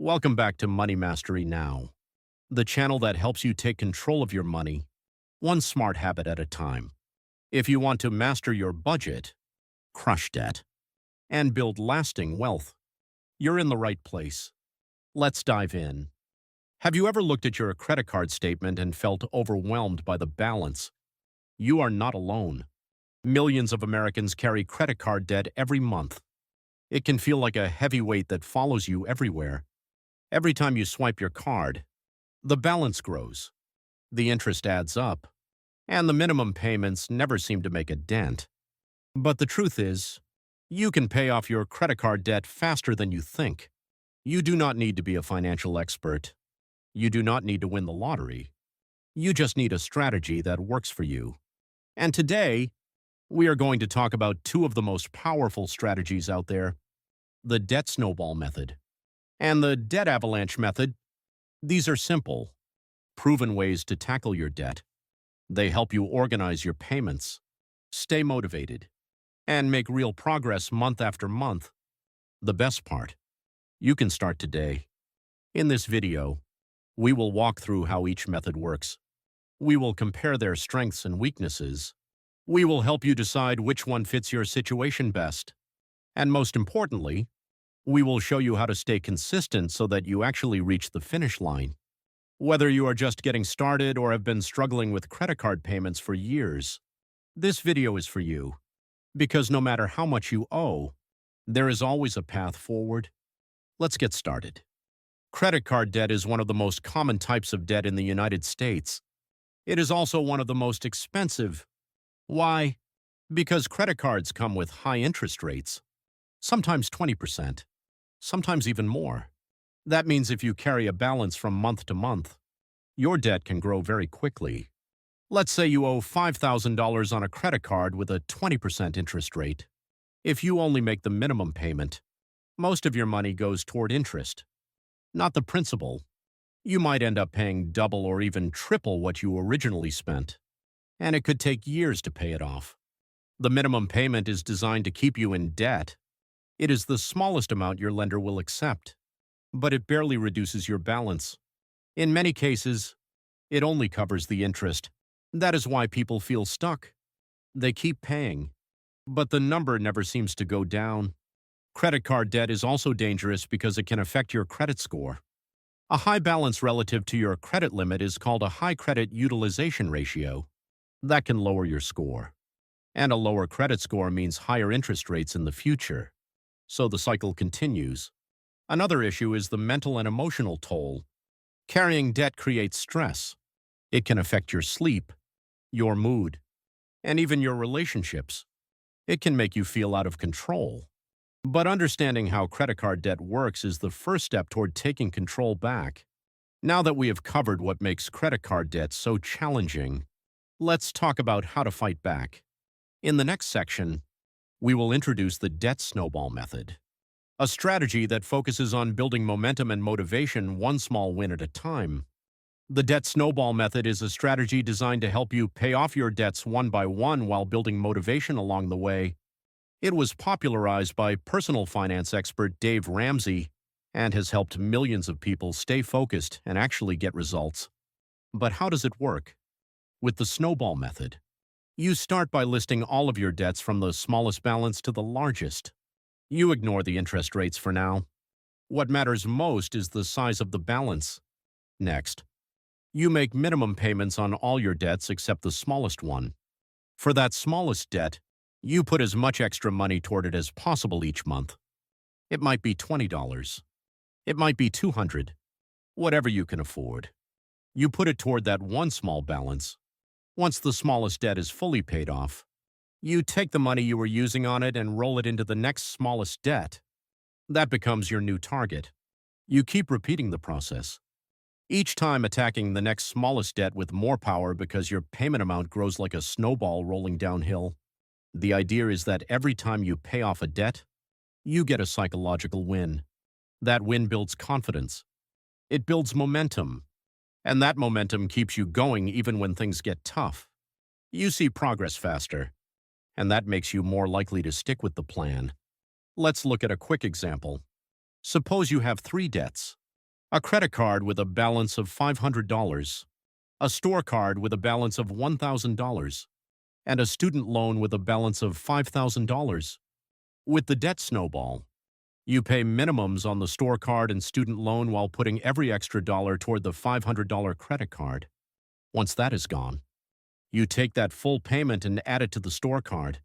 Welcome back to Money Mastery Now, the channel that helps you take control of your money, one smart habit at a time. If you want to master your budget, crush debt, and build lasting wealth, you're in the right place. Let's dive in. Have you ever looked at your credit card statement and felt overwhelmed by the balance? You are not alone. Millions of Americans carry credit card debt every month. It can feel like a heavy weight that follows you everywhere. Every time you swipe your card, the balance grows, the interest adds up, and the minimum payments never seem to make a dent. But the truth is, you can pay off your credit card debt faster than you think. You do not need to be a financial expert. You do not need to win the lottery. You just need a strategy that works for you. And today, we are going to talk about two of the most powerful strategies out there: the Debt Snowball method and the Debt Avalanche method. These are simple, proven ways to tackle your debt. They help you organize your payments, stay motivated, and make real progress month after month. The best part, you can start today. In this video, we will walk through how each method works. We will compare their strengths and weaknesses. We will help you decide which one fits your situation best. And most importantly, we will show you how to stay consistent so that you actually reach the finish line. Whether you are just getting started or have been struggling with credit card payments for years, this video is for you. Because no matter how much you owe, there is always a path forward. Let's get started. Credit card debt is one of the most common types of debt in the United States. It is also one of the most expensive. Why? Because credit cards come with high interest rates, sometimes 20%, sometimes even more. That means if you carry a balance from month to month, your debt can grow very quickly. Let's say you owe $5,000 on a credit card with a 20% interest rate. If you only make the minimum payment, most of your money goes toward interest, not the principal. You might end up paying double or even triple what you originally spent, and it could take years to pay it off. The minimum payment is designed to keep you in debt. It is the smallest amount your lender will accept, but it barely reduces your balance. In many cases, it only covers the interest. That is why people feel stuck. They keep paying, but the number never seems to go down. Credit card debt is also dangerous because it can affect your credit score. A high balance relative to your credit limit is called a high credit utilization ratio. That can lower your score. And a lower credit score means higher interest rates in the future. So the cycle continues. Another issue is the mental and emotional toll. Carrying debt creates stress. It can affect your sleep, your mood, and even your relationships. It can make you feel out of control. But understanding how credit card debt works is the first step toward taking control back. Now that we have covered what makes credit card debt so challenging, let's talk about how to fight back. In the next section, we will introduce the Debt Snowball method, a strategy that focuses on building momentum and motivation one small win at a time. The Debt Snowball method is a strategy designed to help you pay off your debts one by one while building motivation along the way. It was popularized by personal finance expert Dave Ramsey and has helped millions of people stay focused and actually get results. But how does it work? With the Snowball method, you start by listing all of your debts from the smallest balance to the largest. You ignore the interest rates for now. What matters most is the size of the balance. Next, you make minimum payments on all your debts except the smallest one. For that smallest debt, you put as much extra money toward it as possible each month. It might be $20. It might be $200. Whatever you can afford. You put it toward that one small balance. Once the smallest debt is fully paid off, you take the money you were using on it and roll it into the next smallest debt. That becomes your new target. You keep repeating the process, each time attacking the next smallest debt with more power because your payment amount grows like a snowball rolling downhill. The idea is that every time you pay off a debt, you get a psychological win. That win builds confidence. It builds momentum. And that momentum keeps you going even when things get tough. You see progress faster, and that makes you more likely to stick with the plan. Let's look at a quick example. Suppose you have 3 debts. a credit card with a balance of $500, a store card with a balance of $1,000, and a student loan with a balance of $5,000. With the debt snowball, you pay minimums on the store card and student loan while putting every extra dollar toward the $500 credit card. Once that is gone, you take that full payment and add it to the store card.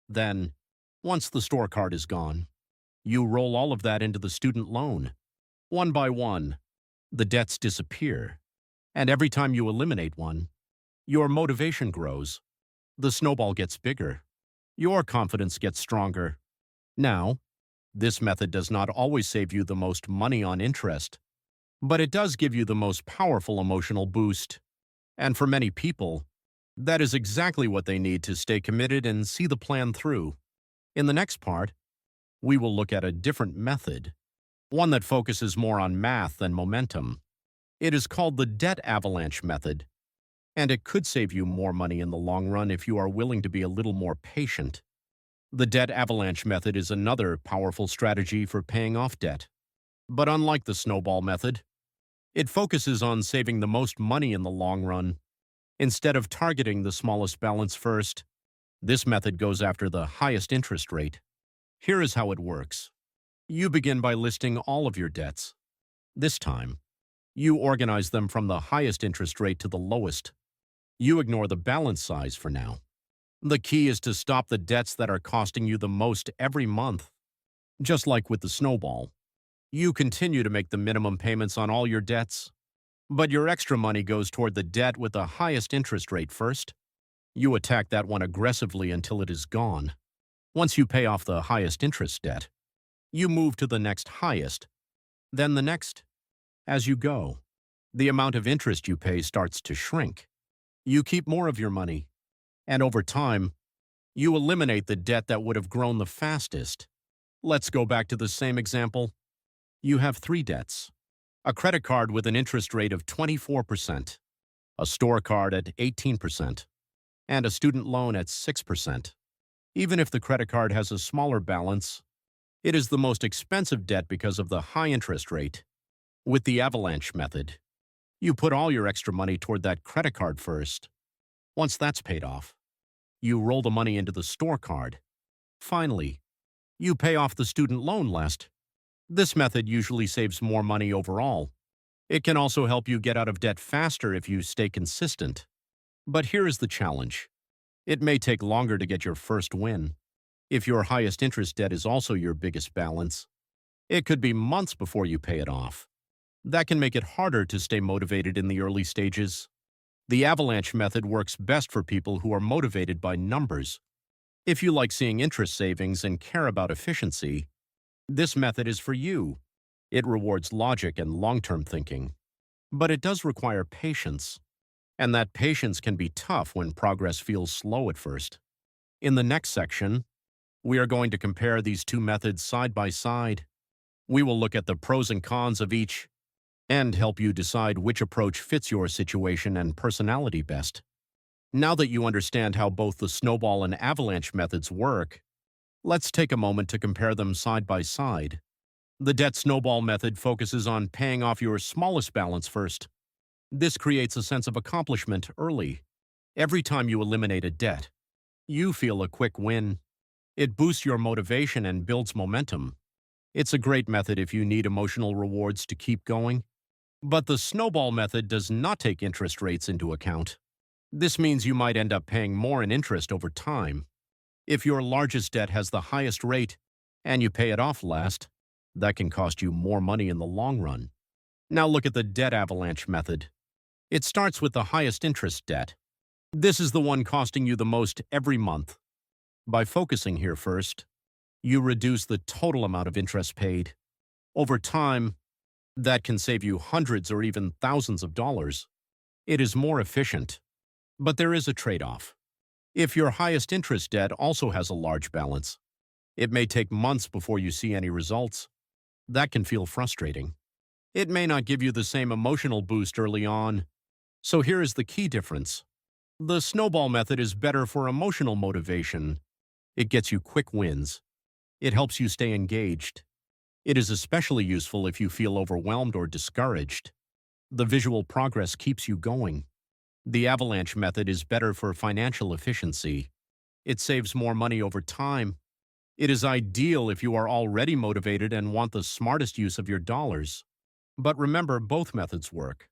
Then, once the store card is gone, you roll all of that into the student loan. One by one, the debts disappear. And every time you eliminate one, your motivation grows. The snowball gets bigger. Your confidence gets stronger. Now, this method does not always save you the most money on interest, but it does give you the most powerful emotional boost. And for many people, that is exactly what they need to stay committed and see the plan through. In the next part, we will look at a different method, one that focuses more on math than momentum. It is called the Debt Avalanche method, and it could save you more money in the long run if you are willing to be a little more patient. The Debt Avalanche method is another powerful strategy for paying off debt. But unlike the snowball method, it focuses on saving the most money in the long run. Instead of targeting the smallest balance first, this method goes after the highest interest rate. Here is how it works. You begin by listing all of your debts. This time, you organize them from the highest interest rate to the lowest. You ignore the balance size for now. The key is to stop the debts that are costing you the most every month. Just like with the snowball, you continue to make the minimum payments on all your debts, but your extra money goes toward the debt with the highest interest rate first. You attack that one aggressively until it is gone. Once you pay off the highest interest debt, you move to the next highest, then the next. As you go, the amount of interest you pay starts to shrink. You keep more of your money, and over time, you eliminate the debt that would have grown the fastest. Let's go back to the same example. You have 3 debts: a credit card with an interest rate of 24%, a store card at 18%, and a student loan at 6%. Even if the credit card has a smaller balance, it is the most expensive debt because of the high interest rate. With the Avalanche method, you put all your extra money toward that credit card first. Once that's paid off, you roll the money into the store card. Finally, you pay off the student loan last. This method usually saves more money overall. It can also help you get out of debt faster if you stay consistent. But here is the challenge. It may take longer to get your first win. If your highest interest debt is also your biggest balance, it could be months before you pay it off. That can make it harder to stay motivated in the early stages. The Avalanche method works best for people who are motivated by numbers. If you like seeing interest savings and care about efficiency, this method is for you. It rewards logic and long-term thinking. But it does require patience, and that patience can be tough when progress feels slow at first. In the next section, we are going to compare these two methods side by side. We will look at the pros and cons of each and help you decide which approach fits your situation and personality best. Now that you understand how both the snowball and avalanche methods work, let's take a moment to compare them side by side. The debt snowball method focuses on paying off your smallest balance first. This creates a sense of accomplishment early. Every time you eliminate a debt, you feel a quick win. It boosts your motivation and builds momentum. It's a great method if you need emotional rewards to keep going. But the snowball method does not take interest rates into account. This means you might end up paying more in interest over time. If your largest debt has the highest rate and you pay it off last, that can cost you more money in the long run. Now look at the debt avalanche method. It starts with the highest interest debt. This is the one costing you the most every month. By focusing here first, you reduce the total amount of interest paid. Over time, that can save you hundreds or even thousands of dollars. It is more efficient. But there is a trade-off. If your highest interest debt also has a large balance, it may take months before you see any results. That can feel frustrating. It may not give you the same emotional boost early on. So here is the key difference. The snowball method is better for emotional motivation. It gets you quick wins. It helps you stay engaged. It is especially useful if you feel overwhelmed or discouraged. The visual progress keeps you going. The Avalanche method is better for financial efficiency. It saves more money over time. It is ideal if you are already motivated and want the smartest use of your dollars. But remember, both methods work.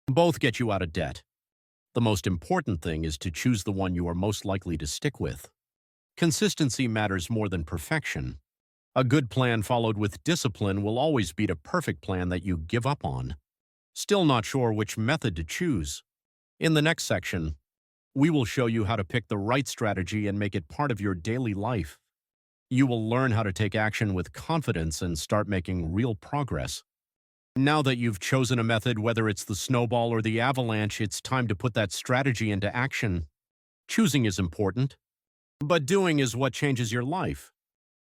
Both get you out of debt. The most important thing is to choose the one you are most likely to stick with. Consistency matters more than perfection. A good plan followed with discipline will always beat a perfect plan that you give up on. Still not sure which method to choose? In the next section, we will show you how to pick the right strategy and make it part of your daily life. You will learn how to take action with confidence and start making real progress. Now that you've chosen a method, whether it's the snowball or the avalanche, it's time to put that strategy into action. Choosing is important, but doing is what changes your life.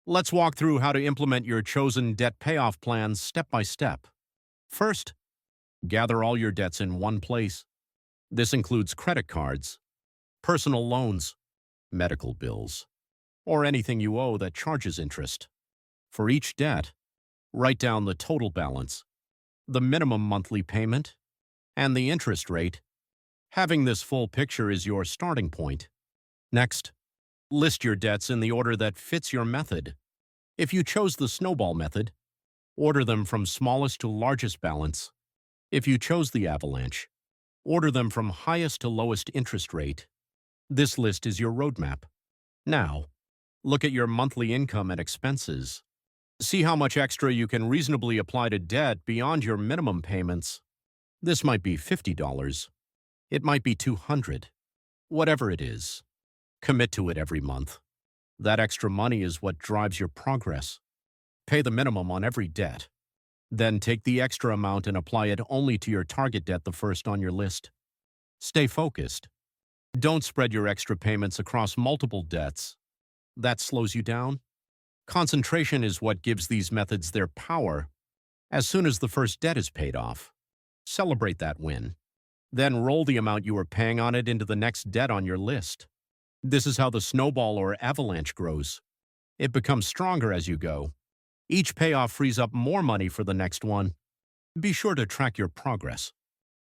Let's walk through how to implement your chosen debt payoff plans step by step. First, gather all your debts in one place. This includes credit cards, personal loans, medical bills, or anything you owe that charges interest. For each debt, write down the total balance, the minimum monthly payment, and the interest rate. Having this full picture is your starting point. Next, list your debts in the order that fits your method. If you chose the snowball method, order them from smallest to largest balance. If you chose the avalanche, order them from highest to lowest interest rate. This list is your roadmap. Now, look at your monthly income and expenses. See how much extra you can reasonably apply to debt beyond your minimum payments. This might be $50. It might be $200. Whatever it is, commit to it every month. That extra money is what drives your progress. Pay the minimum on every debt. Then take the extra amount and apply it only to your target debt, the first on your list. Stay focused. Don't spread your extra payments across multiple debts. That slows you down. Concentration is what gives these methods their power. As soon as the first debt is paid off, celebrate that win. Then roll the amount you are paying on it into the next debt on your list. This is how the snowball or avalanche grows. It becomes stronger as you go. Each payoff frees up more money for the next one. Be sure to track your progress.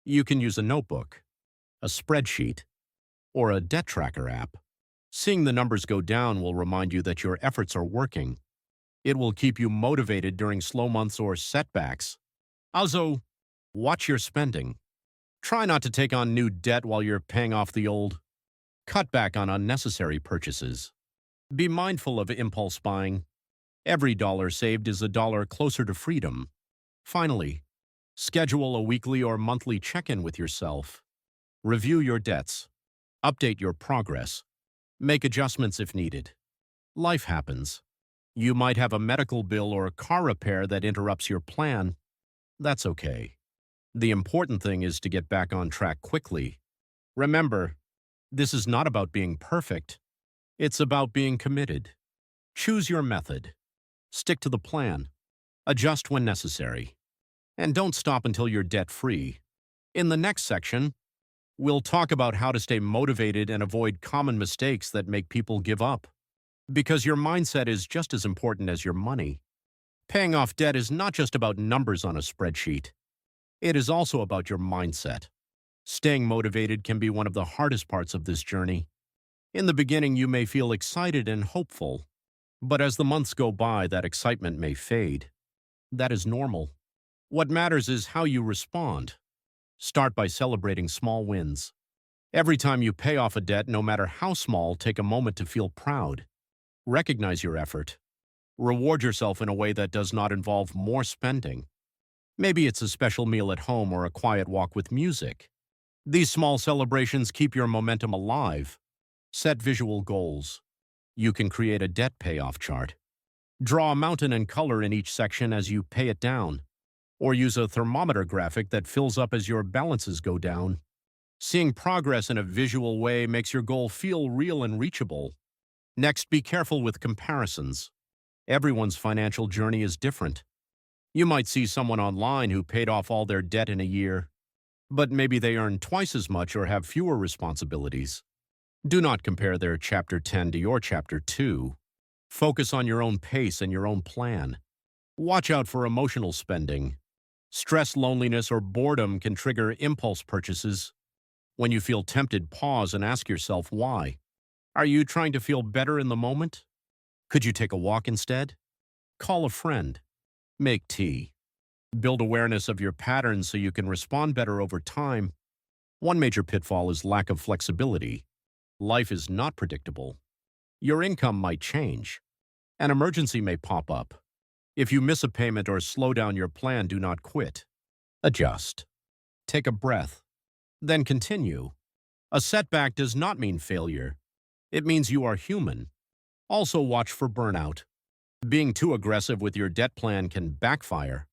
You can use a notebook, a spreadsheet, or a debt tracker app. Seeing the numbers go down will remind you that your efforts are working. It will keep you motivated during slow months or setbacks. Also, watch your spending. Try not to take on new debt while you're paying off the old. Cut back on unnecessary purchases. Be mindful of impulse buying. Every dollar saved is a dollar closer to freedom. Finally, schedule a weekly or monthly check-in with yourself. Review your debts. Update your progress. Make adjustments if needed. Life happens. You might have a medical bill or a car repair that interrupts your plan. That's okay. The important thing is to get back on track quickly. Remember, this is not about being perfect. It's about being committed. Choose your method. Stick to the plan. Adjust when necessary. And don't stop until you're debt-free. In the next section, we'll talk about how to stay motivated and avoid common mistakes that make people give up. Because your mindset is just as important as your money. Paying off debt is not just about numbers on a spreadsheet. It is also about your mindset. Staying motivated can be one of the hardest parts of this journey. In the beginning, you may feel excited and hopeful, but as the months go by, that excitement may fade. That is normal. What matters is how you respond. Start by celebrating small wins. Every time you pay off a debt, no matter how small, take a moment to feel proud. Recognize your effort. Reward yourself in a way that does not involve more spending. Maybe it's a special meal at home or a quiet walk with music. These small celebrations keep your momentum alive. Set visual goals. You can create a debt payoff chart. Draw a mountain and color in each section as you pay it down, or use a thermometer graphic that fills up as your balances go down. Seeing progress in a visual way makes your goal feel real and reachable. Next, be careful with comparisons. Everyone's financial journey is different. You might see someone online who paid off all their debt in a year, but maybe they earn twice as much or have fewer responsibilities. Do not compare their Chapter 10 to your Chapter 2. Focus on your own pace and your own plan. Watch out for emotional spending. Stress, loneliness, or boredom can trigger impulse purchases. When you feel tempted, pause and ask yourself why. Are you trying to feel better in the moment? Could you take a walk instead? Call a friend. Make tea. Build awareness of your patterns so you can respond better over time. One major pitfall is lack of flexibility. Life is not predictable. Your income might change. An emergency may pop up. If you miss a payment or slow down your plan, do not quit. Adjust. Take a breath. Then continue. A setback does not mean failure. It means you are human. Also watch for burnout. Being too aggressive with your debt plan can backfire.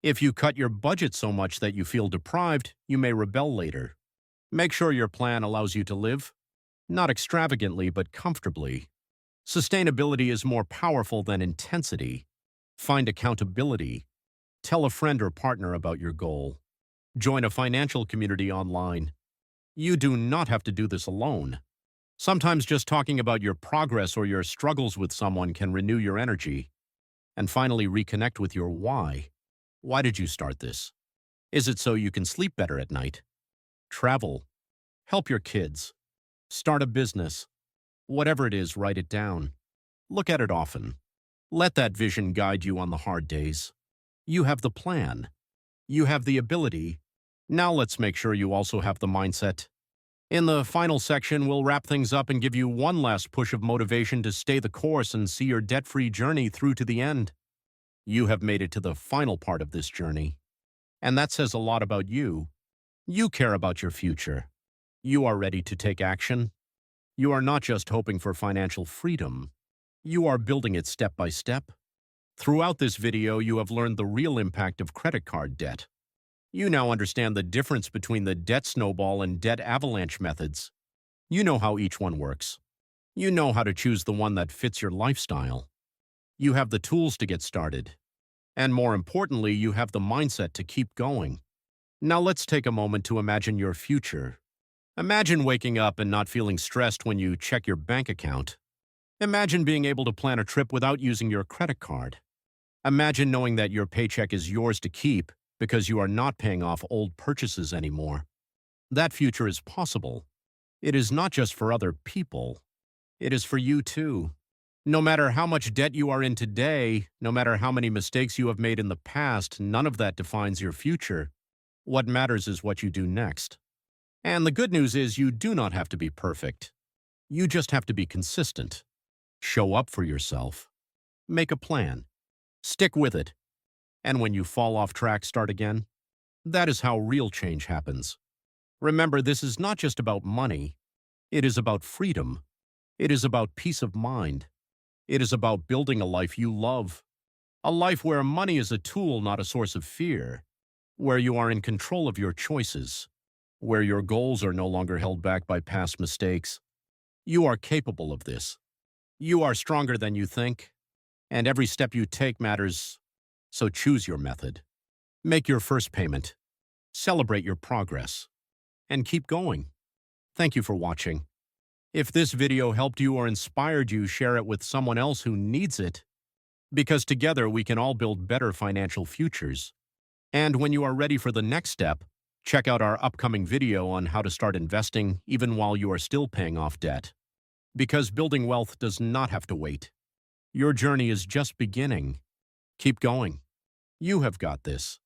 If you cut your budget so much that you feel deprived, you may rebel later. Make sure your plan allows you to live, not extravagantly but comfortably. Sustainability is more powerful than intensity. Find accountability. Tell a friend or partner about your goal. Join a financial community online. You do not have to do this alone. Sometimes just talking about your progress or your struggles with someone can renew your energy. And finally, reconnect with your why. Why did you start this? Is it so you can sleep better at night? Travel. Help your kids. Start a business. Whatever it is, write it down. Look at it often. Let that vision guide you on the hard days. You have the plan. You have the ability. Now let's make sure you also have the mindset. In the final section, we'll wrap things up and give you one last push of motivation to stay the course and see your debt-free journey through to the end. You have made it to the final part of this journey. And that says a lot about you. You care about your future. You are ready to take action. You are not just hoping for financial freedom. You are building it step by step. Throughout this video, you have learned the real impact of credit card debt. You now understand the difference between the debt snowball and debt avalanche methods. You know how each one works. You know how to choose the one that fits your lifestyle. You have the tools to get started. And more importantly, you have the mindset to keep going. Now let's take a moment to imagine your future. Imagine waking up and not feeling stressed when you check your bank account. Imagine being able to plan a trip without using your credit card. Imagine knowing that your paycheck is yours to keep because you are not paying off old purchases anymore. That future is possible. It is not just for other people. It is for you too. No matter how much debt you are in today, no matter how many mistakes you have made in the past, none of that defines your future. What matters is what you do next. And the good news is you do not have to be perfect. You just have to be consistent. Show up for yourself. Make a plan. Stick with it. And when you fall off track, start again. That is how real change happens. Remember, this is not just about money. It is about freedom. It is about peace of mind. It is about building a life you love. A life where money is a tool, not a source of fear. Where you are in control of your choices. Where your goals are no longer held back by past mistakes. You are capable of this. You are stronger than you think, and every step you take matters, so choose your method. Make your first payment, celebrate your progress, and keep going. Thank you for watching. If this video helped you or inspired you, share it with someone else who needs it, because together we can all build better financial futures. And when you are ready for the next step, check out our upcoming video on how to start investing even while you are still paying off debt. Because building wealth does not have to wait. Your journey is just beginning. Keep going. You have got this.